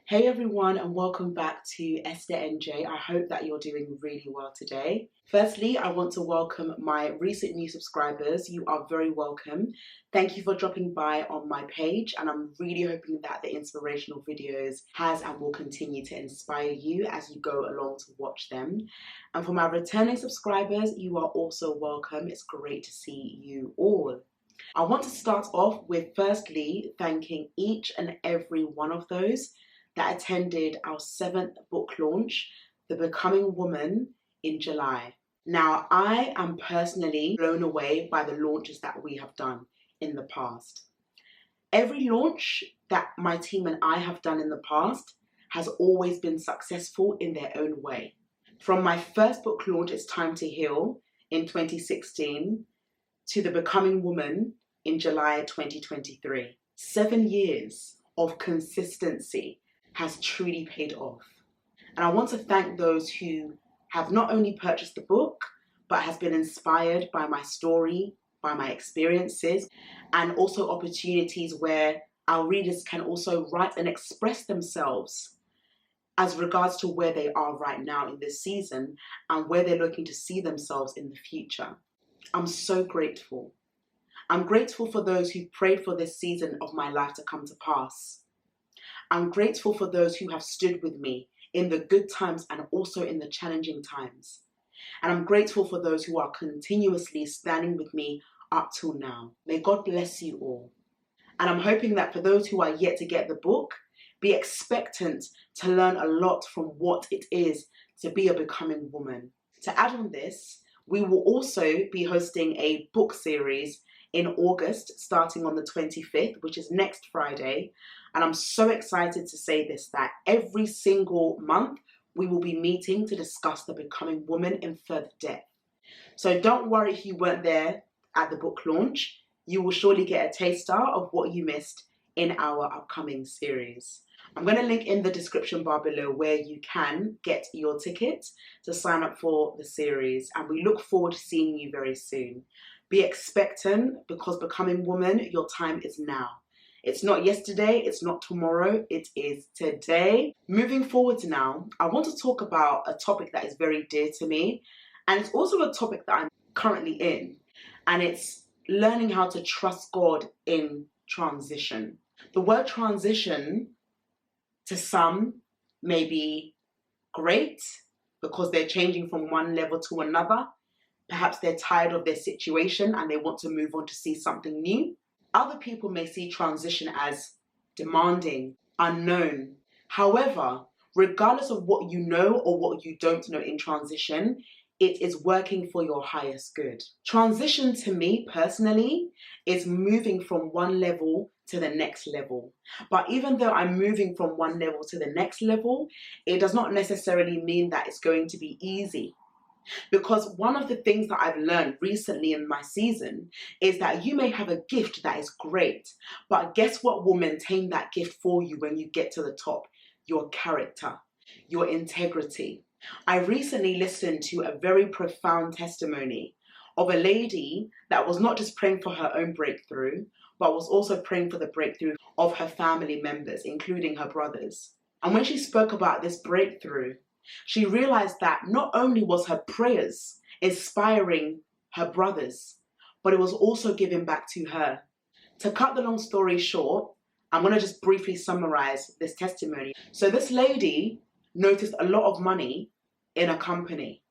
Hey everyone, and welcome back to Esther N J. I hope that you're doing really well today. Firstly, I want to welcome my recent new subscribers. You are very welcome. Thank you for dropping by on my page, and I'm really hoping that the inspirational videos has and will continue to inspire you as you go along to watch them. And for my returning subscribers, you are also welcome. It's great to see you all. I want to start off with firstly thanking each and every one of those that attended our 7th book launch, The Becoming Woman, in July. Now, I am personally blown away by the launches that we have done in the past. Every launch that my team and I have done in the past has always been successful in their own way. From my first book launch, It's Time to Heal, in 2016, to The Becoming Woman in July 2023. 7 years of consistency has truly paid off. And I want to thank those who have not only purchased the book, but has been inspired by my story, by my experiences, and also opportunities where our readers can also write and express themselves as regards to where they are right now in this season and where they're looking to see themselves in the future. I'm so grateful. I'm grateful for those who prayed for this season of my life to come to pass. I'm grateful for those who have stood with me in the good times and also in the challenging times. And I'm grateful for those who are continuously standing with me up till now. May God bless you all. And I'm hoping that for those who are yet to get the book, be expectant to learn a lot from what it is to be a becoming woman. To add on this, we will also be hosting a book series in August, starting on the 25th, which is next Friday. And I'm so excited to say this, that every single month we will be meeting to discuss the becoming woman in further depth. So don't worry if you weren't there at the book launch. You will surely get a taster of what you missed in our upcoming series. I'm going to link in the description bar below where you can get your ticket to sign up for the series. And we look forward to seeing you very soon. Be expectant, because becoming woman, your time is now. It's not yesterday, it's not tomorrow, it is today. Moving forward now, I want to talk about a topic that is very dear to me, and it's also a topic that I'm currently in, and it's learning how to trust God in transition. The word transition to some may be great because they're changing from one level to another. Perhaps they're tired of their situation and they want to move on to see something new. Other people may see transition as demanding, unknown. However, regardless of what you know or what you don't know in transition, it is working for your highest good. Transition to me personally is moving from one level to the next level. But even though I'm moving from one level to the next level, it does not necessarily mean that it's going to be easy. Because one of the things that I've learned recently in my season is that you may have a gift that is great, but guess what will maintain that gift for you when you get to the top? Your character, your integrity. I recently listened to a very profound testimony of a lady that was not just praying for her own breakthrough, but was also praying for the breakthrough of her family members, including her brothers. And when she spoke about this breakthrough, she realized that not only was her prayers inspiring her brothers, but it was also giving back to her. To cut the long story short, I'm going to just briefly summarize this testimony. So this lady noticed a lot of money in a company.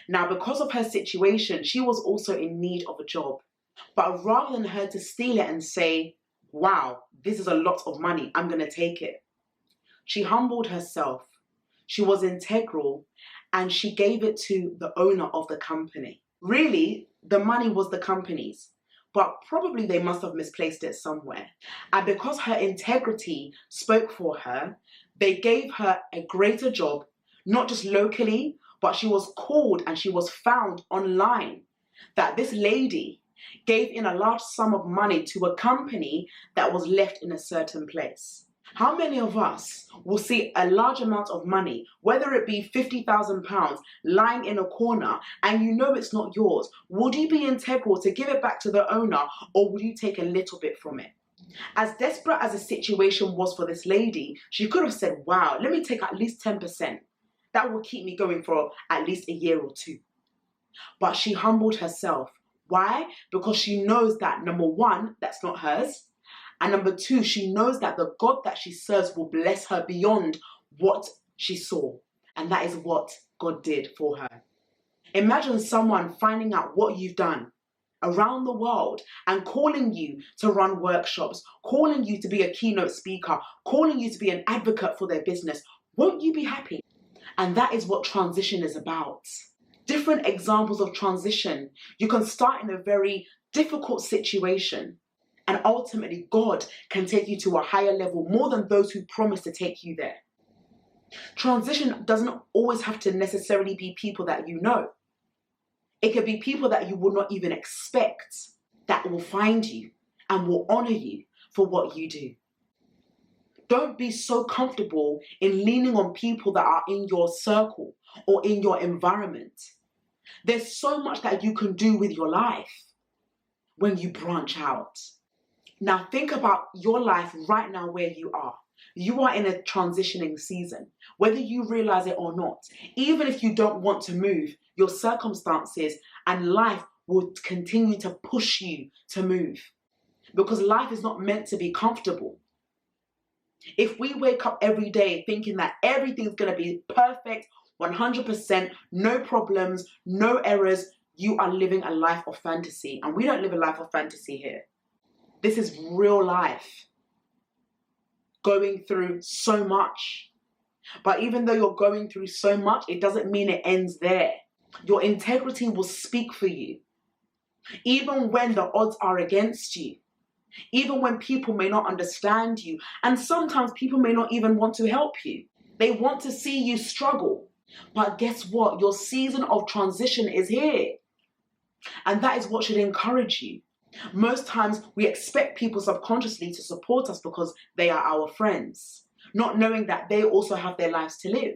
Now, because of her situation, she was also in need of a job. But rather than her to steal it and say, wow, this is a lot of money, I'm going to take it, she humbled herself. She was integral, and she gave it to the owner of the company. Really, the money was the company's, but probably they must have misplaced it somewhere. And because her integrity spoke for her, they gave her a greater job, not just locally, but she was called and she was found online that this lady gave in a large sum of money to a company that was left in a certain place. How many of us will see a large amount of money, whether it be £50,000, lying in a corner, and you know it's not yours? Would you be integral to give it back to the owner, or would you take a little bit from it? As desperate as the situation was for this lady, she could have said, wow, let me take at least 10%. That will keep me going for at least a year or two. But she humbled herself. Why? Because she knows that, number one, that's not hers. And number two, she knows that the God that she serves will bless her beyond what she saw. And that is what God did for her. Imagine someone finding out what you've done around the world and calling you to run workshops, calling you to be a keynote speaker, calling you to be an advocate for their business. Won't you be happy? And that is what transition is about. Different examples of transition. You can start in a very difficult situation, and ultimately God can take you to a higher level more than those who promise to take you there. Transition doesn't always have to necessarily be people that you know. It could be people that you would not even expect that will find you and will honor you for what you do. Don't be so comfortable in leaning on people that are in your circle or in your environment. There's so much that you can do with your life when you branch out. Now think about your life right now where you are. You are in a transitioning season, whether you realize it or not. Even if you don't want to move, your circumstances and life will continue to push you to move, because life is not meant to be comfortable. If we wake up every day thinking that everything's going to be perfect, 100%, no problems, no errors, you are living a life of fantasy. And we don't live a life of fantasy here. This is real life. Going through so much. But even though you're going through so much, it doesn't mean it ends there. Your integrity will speak for you. Even when the odds are against you. Even when people may not understand you. And sometimes people may not even want to help you. They want to see you struggle. But guess what? Your season of transition is here. And that is what should encourage you. Most times we expect people subconsciously to support us because they are our friends, not knowing that they also have their lives to live.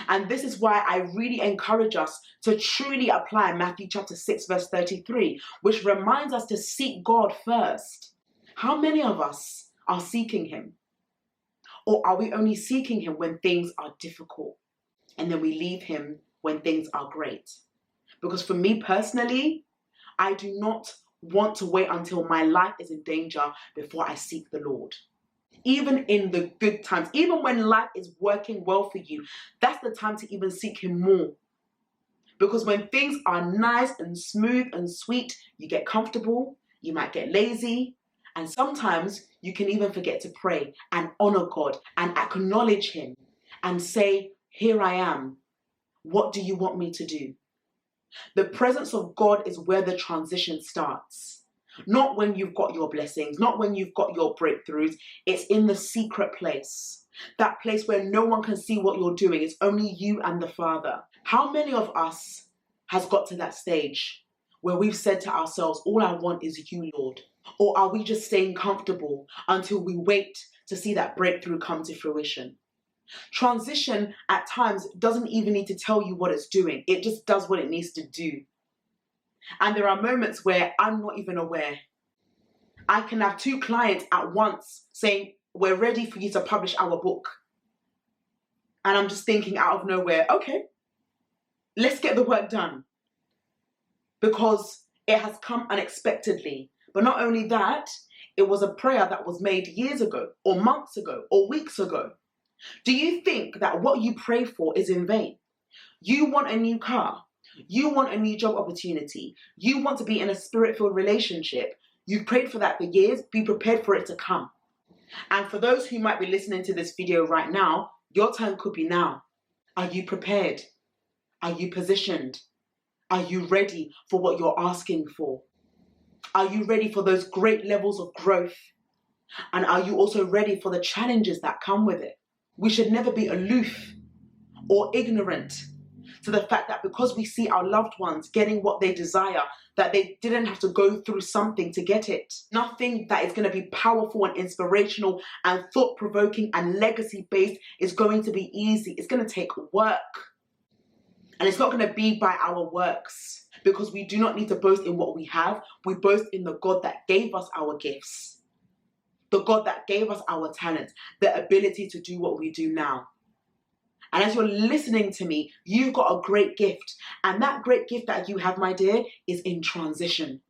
And this is why I really encourage us to truly apply Matthew chapter 6 verse 33, which reminds us to seek God first. How many of us are seeking him? Or are we only seeking him when things are difficult and then we leave him when things are great? Because for me personally, I do not want to wait until my life is in danger before I seek the Lord. Even in the good times, even when life is working well for you, that's the time to even seek him more. Because when things are nice and smooth and sweet, you get comfortable, you might get lazy, and sometimes you can even forget to pray and honor God and acknowledge him and say, here I am. What do you want me to do? The presence of God is where the transition starts. Not when you've got your blessings, not when you've got your breakthroughs. It's in the secret place. That place where no one can see what you're doing. It's only you and the Father. How many of us has got to that stage where we've said to ourselves, all I want is you, Lord? Or are we just staying comfortable until we wait to see that breakthrough come to fruition? Transition at times doesn't even need to tell you what it's doing. It just does what it needs to do. And there are moments where I'm not even aware. I can have two clients at once saying, we're ready for you to publish our book. And I'm just thinking out of nowhere, okay, let's get the work done. Because it has come unexpectedly. But not only that, it was a prayer that was made years ago, or months ago, or weeks ago. Do you think that what you pray for is in vain? You want a new car. You want a new job opportunity. You want to be in a spirit-filled relationship. You've prayed for that for years. Be prepared for it to come. And for those who might be listening to this video right now, your turn could be now. Are you prepared? Are you positioned? Are you ready for what you're asking for? Are you ready for those great levels of growth? And are you also ready for the challenges that come with it? We should never be aloof or ignorant to the fact that because we see our loved ones getting what they desire, that they didn't have to go through something to get it. Nothing that is going to be powerful and inspirational and thought-provoking and legacy-based is going to be easy. It's going to take work. And it's not going to be by our works, because we do not need to boast in what we have. We boast in the God that gave us our gifts. The God that gave us our talents, the ability to do what we do now. And as you're listening to me, you've got a great gift. And that great gift that you have, my dear, is in transition.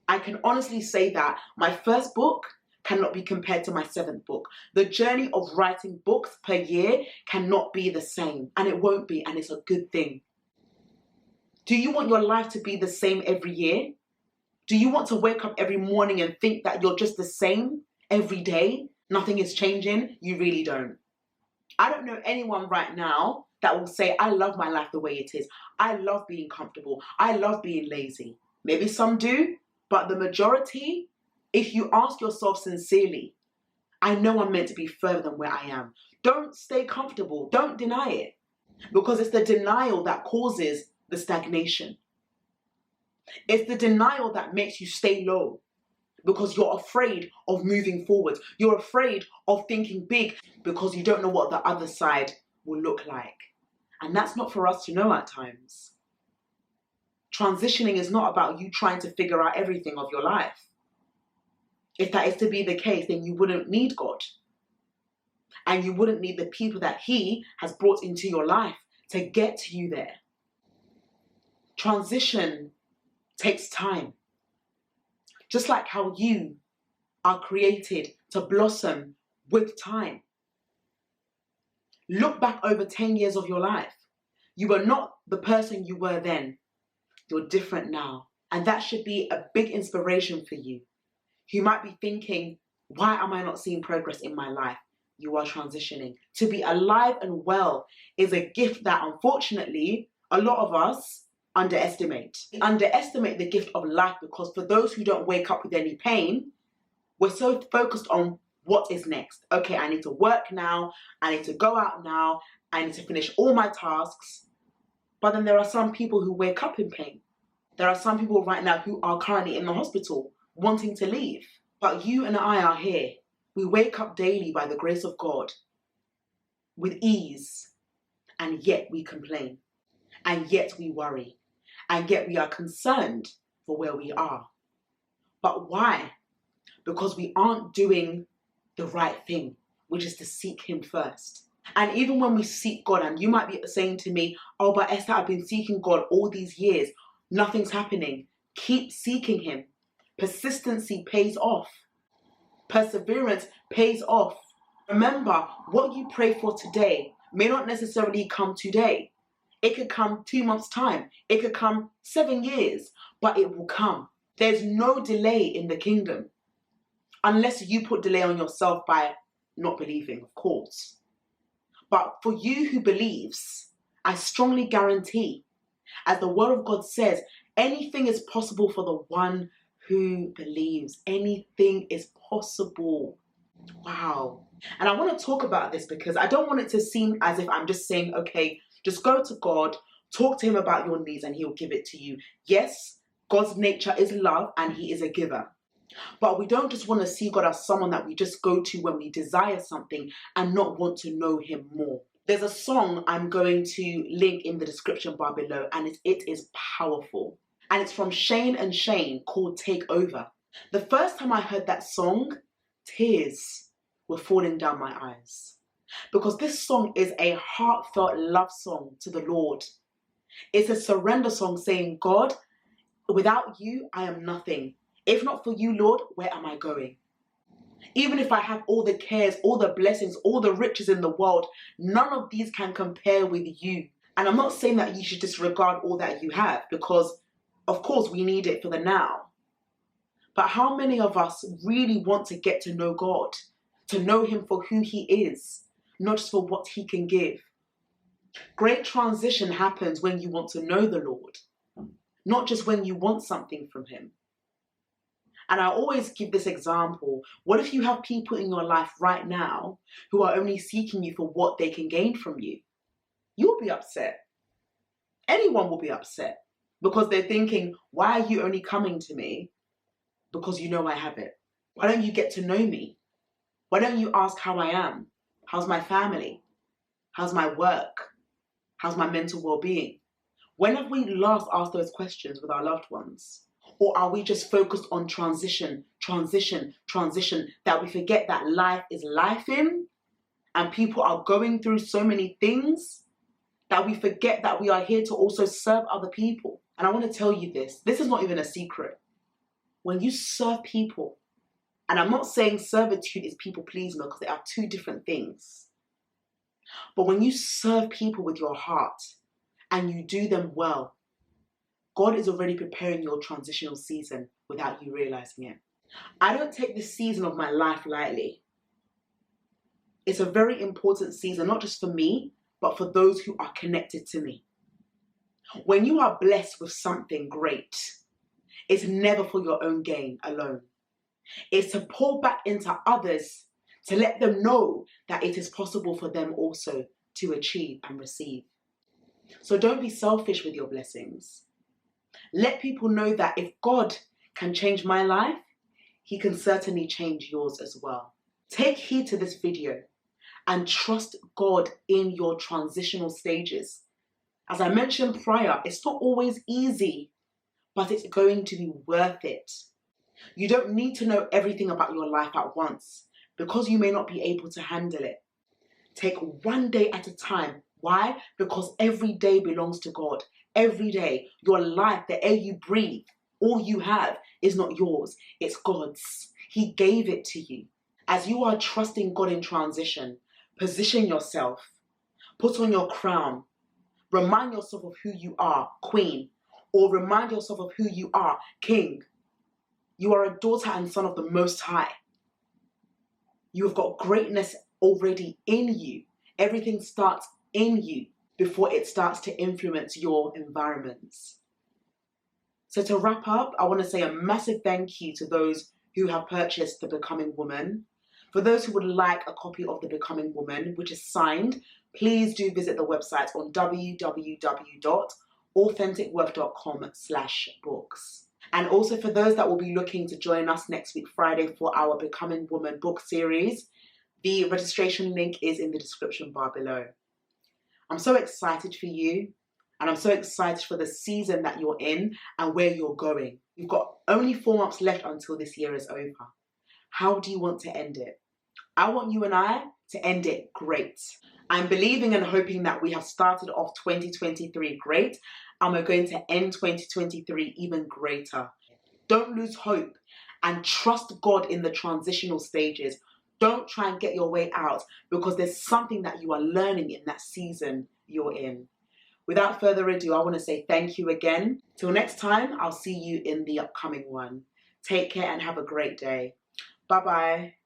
I can honestly say that my first book cannot be compared to my 7th book. The journey of writing books per year cannot be the same. And it won't be. And it's a good thing. Do you want your life to be the same every year? Do you want to wake up every morning and think that you're just the same every day? Nothing is changing? You really don't. I don't know anyone right now that will say, I love my life the way it is. I love being comfortable. I love being lazy. Maybe some do, but the majority, if you ask yourself sincerely, I know I'm meant to be further than where I am. Don't stay comfortable. Don't deny it. Because it's the denial that causes the stagnation. It's the denial that makes you stay low. Because you're afraid of moving forward. You're afraid of thinking big because you don't know what the other side will look like. And that's not for us to know at times. Transitioning is not about you trying to figure out everything of your life. If that is to be the case, then you wouldn't need God. And you wouldn't need the people that He has brought into your life to get you there. Transition takes time. Just like how you are created to blossom with time. Look back over 10 years of your life. You were not the person you were then. You're different now. And that should be a big inspiration for you. You might be thinking, why am I not seeing progress in my life? You are transitioning. To be alive and well is a gift that unfortunately a lot of us underestimate. We underestimate the gift of life because for those who don't wake up with any pain, we're so focused on what is next. Okay, I need to work now. I need to go out now. I need to finish all my tasks. But then there are some people who wake up in pain. There are some people right now who are currently in the hospital wanting to leave. But you and I are here. We wake up daily by the grace of God with ease. And yet we complain. And yet we worry. And yet we are concerned for where we are. But why? Because we aren't doing the right thing, which is to seek Him first. And even when we seek God, and you might be saying to me, oh, but Esther, I've been seeking God all these years. Nothing's happening. Keep seeking Him. Persistency pays off. Perseverance pays off. Remember, what you pray for today may not necessarily come today. It could come 2 months' time. It could come 7 years, but it will come. There's no delay in the kingdom. Unless you put delay on yourself by not believing, of course. But for you who believes, I strongly guarantee, as the word of God says, anything is possible for the one who believes. Anything is possible. Wow. And I want to talk about this because I don't want it to seem as if I'm just saying, okay, just go to God, talk to Him about your needs and He'll give it to you. Yes, God's nature is love and He is a giver. But we don't just want to see God as someone that we just go to when we desire something and not want to know Him more. There's a song I'm going to link in the description bar below and it is powerful. And it's from Shane and Shane called Take Over. The first time I heard that song, tears were falling down my eyes. Because this song is a heartfelt love song to the Lord. It's a surrender song saying, God, without you, I am nothing. If not for you, Lord, where am I going? Even if I have all the cares, all the blessings, all the riches in the world, none of these can compare with you. And I'm not saying that you should disregard all that you have because, of course, we need it for the now. But how many of us really want to get to know God, to know Him for who He is, not just for what He can give? Great transition happens when you want to know the Lord, not just when you want something from Him. And I always give this example. What if you have people in your life right now who are only seeking you for what they can gain from you? You'll be upset. Anyone will be upset because they're thinking, why are you only coming to me? Because you know I have it. Why don't you get to know me? Why don't you ask how I am? How's my family? How's my work? How's my mental well-being? When have we last asked those questions with our loved ones? Or are we just focused on transition, that we forget that life is lifing and people are going through so many things that we forget that we are here to also serve other people? And I want to tell you this is not even a secret. When you serve people, and I'm not saying servitude is people pleasing because they are two different things. But when you serve people with your heart and you do them well, God is already preparing your transitional season without you realizing it. I don't take this season of my life lightly. It's a very important season, not just for me, but for those who are connected to me. When you are blessed with something great, it's never for your own gain alone. It's to pour back into others, to let them know that it is possible for them also to achieve and receive. So don't be selfish with your blessings. Let people know that if God can change my life, He can certainly change yours as well. Take heed to this video and trust God in your transitional stages. As I mentioned prior, it's not always easy, but it's going to be worth it. You don't need to know everything about your life at once because you may not be able to handle it. Take one day at a time. Why? Because every day belongs to God. Every day, your life, the air you breathe, all you have is not yours, it's God's. He gave it to you. As you are trusting God in transition, position yourself, put on your crown, remind yourself of who you are, queen, or remind yourself of who you are, king. You are a daughter and son of the Most High. You have got greatness already in you. Everything starts in you before it starts to influence your environments. So to wrap up, I want to say a massive thank you to those who have purchased The Becoming Woman. For those who would like a copy of The Becoming Woman, which is signed, please do visit the website on www.authenticworth.com/books. And also for those that will be looking to join us next week, Friday, for our Becoming Woman book series, the registration link is in the description bar below. I'm so excited for you, and I'm so excited for the season that you're in and where you're going. You've got only 4 months left until this year is over. How do you want to end it? I want you and I to end it great. I'm believing and hoping that we have started off 2023 great, and we're going to end 2023 even greater. Don't lose hope and trust God in the transitional stages. Don't try and get your way out because there's something that you are learning in that season you're in. Without further ado, I want to say thank you again. Till next time, I'll see you in the upcoming one. Take care and have a great day. Bye-bye.